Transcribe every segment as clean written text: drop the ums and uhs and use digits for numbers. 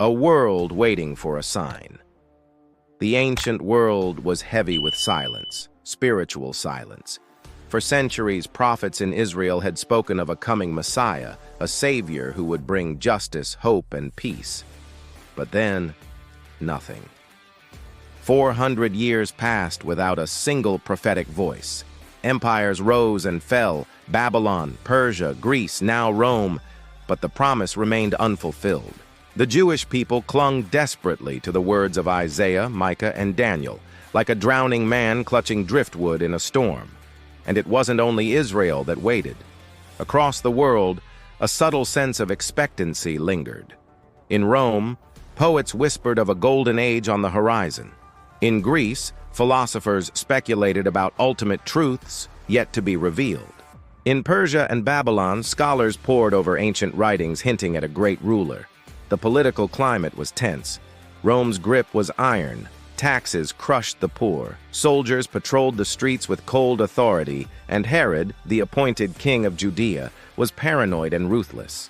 a world waiting for a sign. The ancient world was heavy with silence, spiritual silence. For centuries, prophets in Israel had spoken of a coming Messiah, a savior who would bring justice, hope, and peace. But then, nothing. 400 years passed without a single prophetic voice. Empires rose and fell, Babylon, Persia, Greece, now Rome, but the promise remained unfulfilled. The Jewish people clung desperately to the words of Isaiah, Micah, and Daniel, like a drowning man clutching driftwood in a storm. And it wasn't only Israel that waited. Across the world, a subtle sense of expectancy lingered. In Rome, poets whispered of a golden age on the horizon. In Greece, philosophers speculated about ultimate truths yet to be revealed. In Persia and Babylon, scholars pored over ancient writings hinting at a great ruler. The political climate was tense. Rome's grip was iron. Taxes crushed the poor. Soldiers patrolled the streets with cold authority, and Herod, the appointed king of Judea, was paranoid and ruthless.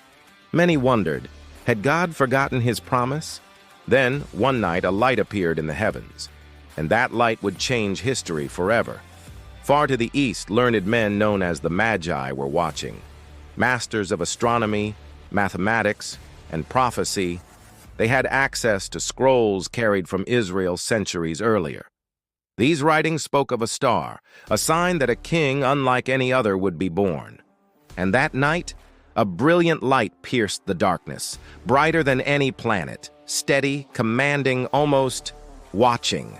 Many wondered, had God forgotten his promise? Then, one night, a light appeared in the heavens, and that light would change history forever. Far to the east, learned men known as the Magi were watching. Masters of astronomy, mathematics, and prophecy, they had access to scrolls carried from Israel centuries earlier. These writings spoke of a star, a sign that a king unlike any other would be born. And that night, a brilliant light pierced the darkness, brighter than any planet, steady, commanding, almost watching.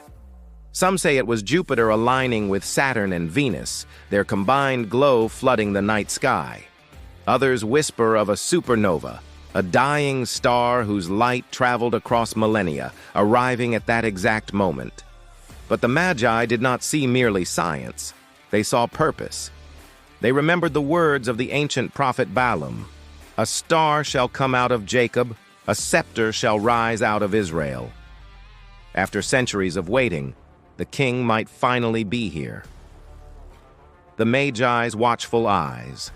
Some say it was Jupiter aligning with Saturn and Venus, their combined glow flooding the night sky. Others whisper of a supernova, a dying star whose light traveled across millennia, arriving at that exact moment. But the Magi did not see merely science. They saw purpose. They remembered the words of the ancient prophet Balaam. A star shall come out of Jacob, a scepter shall rise out of Israel. After centuries of waiting, the king might finally be here. The Magi's watchful eyes.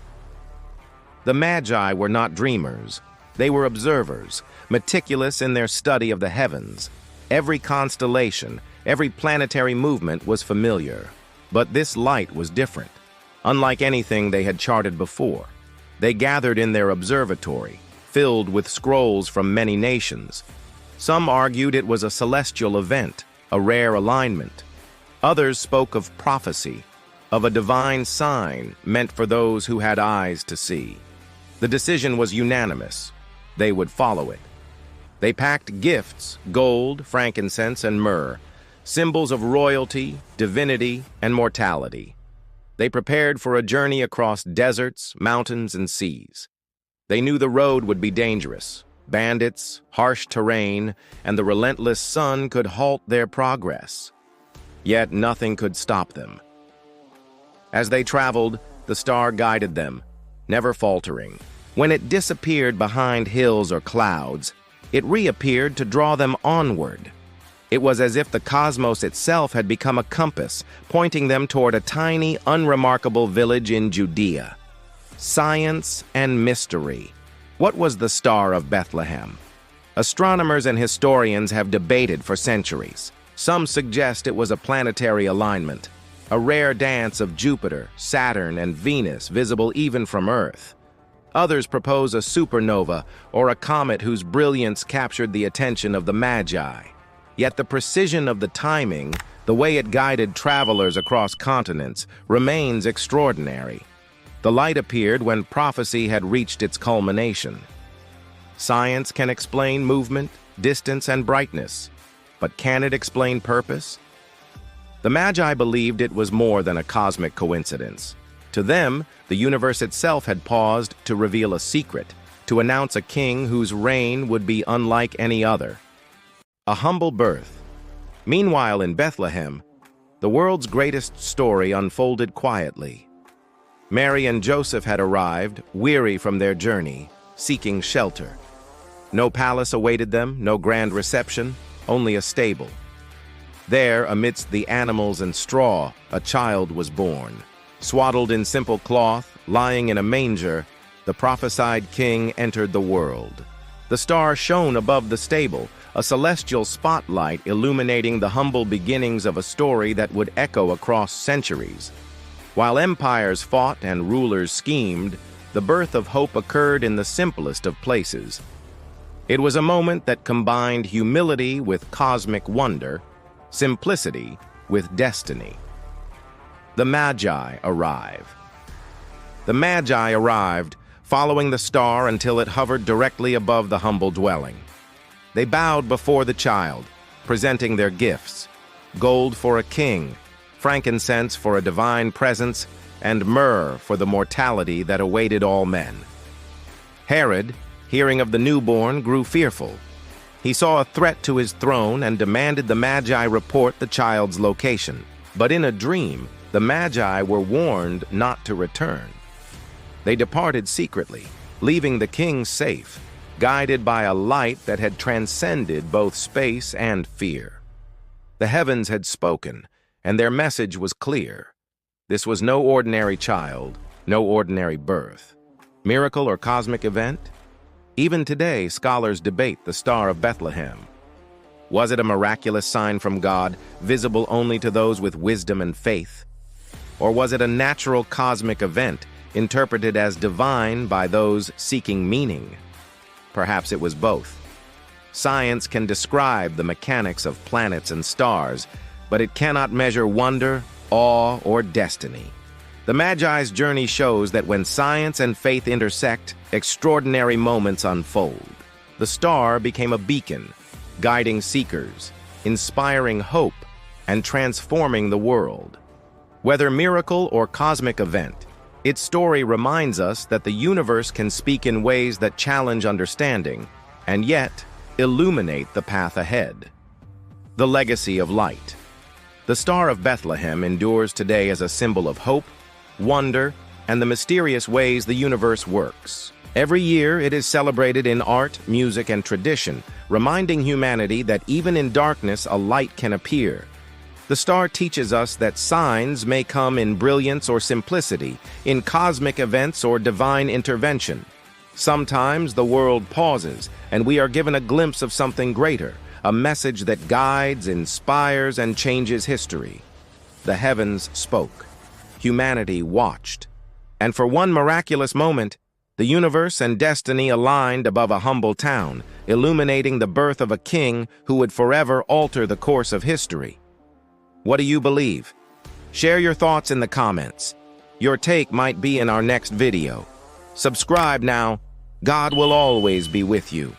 The Magi were not dreamers. They were observers, meticulous in their study of the heavens. Every constellation, every planetary movement was familiar. But this light was different. Unlike anything they had charted before, they gathered in their observatory, filled with scrolls from many nations. Some argued it was a celestial event, a rare alignment. Others spoke of prophecy, of a divine sign meant for those who had eyes to see. The decision was unanimous. They would follow it. They packed gifts, gold, frankincense, and myrrh, symbols of royalty, divinity, and mortality. They prepared for a journey across deserts, mountains, and seas. They knew the road would be dangerous. Bandits, harsh terrain, and the relentless sun could halt their progress. Yet nothing could stop them. As they traveled, the star guided them, never faltering. When it disappeared behind hills or clouds, it reappeared to draw them onward. It was as if the cosmos itself had become a compass, pointing them toward a tiny, unremarkable village in Judea. Science and mystery. What was the Star of Bethlehem? Astronomers and historians have debated for centuries. Some suggest it was a planetary alignment, a rare dance of Jupiter, Saturn, and Venus visible even from Earth. Others propose a supernova or a comet whose brilliance captured the attention of the Magi. Yet the precision of the timing, the way it guided travelers across continents, remains extraordinary. The light appeared when prophecy had reached its culmination. Science can explain movement, distance, and brightness, but can it explain purpose? The Magi believed it was more than a cosmic coincidence. To them, the universe itself had paused to reveal a secret, to announce a king whose reign would be unlike any other. A humble birth. Meanwhile, in Bethlehem, the world's greatest story unfolded quietly. Mary and Joseph had arrived, weary from their journey, seeking shelter. No palace awaited them, no grand reception, only a stable. There, amidst the animals and straw, a child was born. Swaddled in simple cloth, lying in a manger, the prophesied king entered the world. The star shone above the stable, a celestial spotlight illuminating the humble beginnings of a story that would echo across centuries. While empires fought and rulers schemed, the birth of hope occurred in the simplest of places. It was a moment that combined humility with cosmic wonder, simplicity with destiny. The Magi arrive. The Magi arrived, following the star until it hovered directly above the humble dwelling. They bowed before the child, presenting their gifts: gold for a king, frankincense for a divine presence, and myrrh for the mortality that awaited all men. Herod, hearing of the newborn, grew fearful. He saw a threat to his throne and demanded the Magi report the child's location. But in a dream, the Magi were warned not to return. They departed secretly, leaving the king safe, guided by a light that had transcended both space and fear. The heavens had spoken, and their message was clear. This was no ordinary child, no ordinary birth. Miracle or cosmic event? Even today, scholars debate the Star of Bethlehem. Was it a miraculous sign from God, visible only to those with wisdom and faith? Or was it a natural cosmic event, interpreted as divine by those seeking meaning? Perhaps it was both. Science can describe the mechanics of planets and stars, but it cannot measure wonder, awe, or destiny. The Magi's journey shows that when science and faith intersect, extraordinary moments unfold. The star became a beacon, guiding seekers, inspiring hope, and transforming the world. Whether miracle or cosmic event, its story reminds us that the universe can speak in ways that challenge understanding, and yet illuminate the path ahead. The legacy of light. The Star of Bethlehem endures today as a symbol of hope, wonder, and the mysterious ways the universe works. Every year, it is celebrated in art, music, and tradition, reminding humanity that even in darkness, a light can appear. The star teaches us that signs may come in brilliance or simplicity, in cosmic events or divine intervention. Sometimes the world pauses, and we are given a glimpse of something greater, a message that guides, inspires, and changes history. The heavens spoke. Humanity watched. And for one miraculous moment, the universe and destiny aligned above a humble town, illuminating the birth of a king who would forever alter the course of history. What do you believe? Share your thoughts in the comments. Your take might be in our next video. Subscribe now. God will always be with you.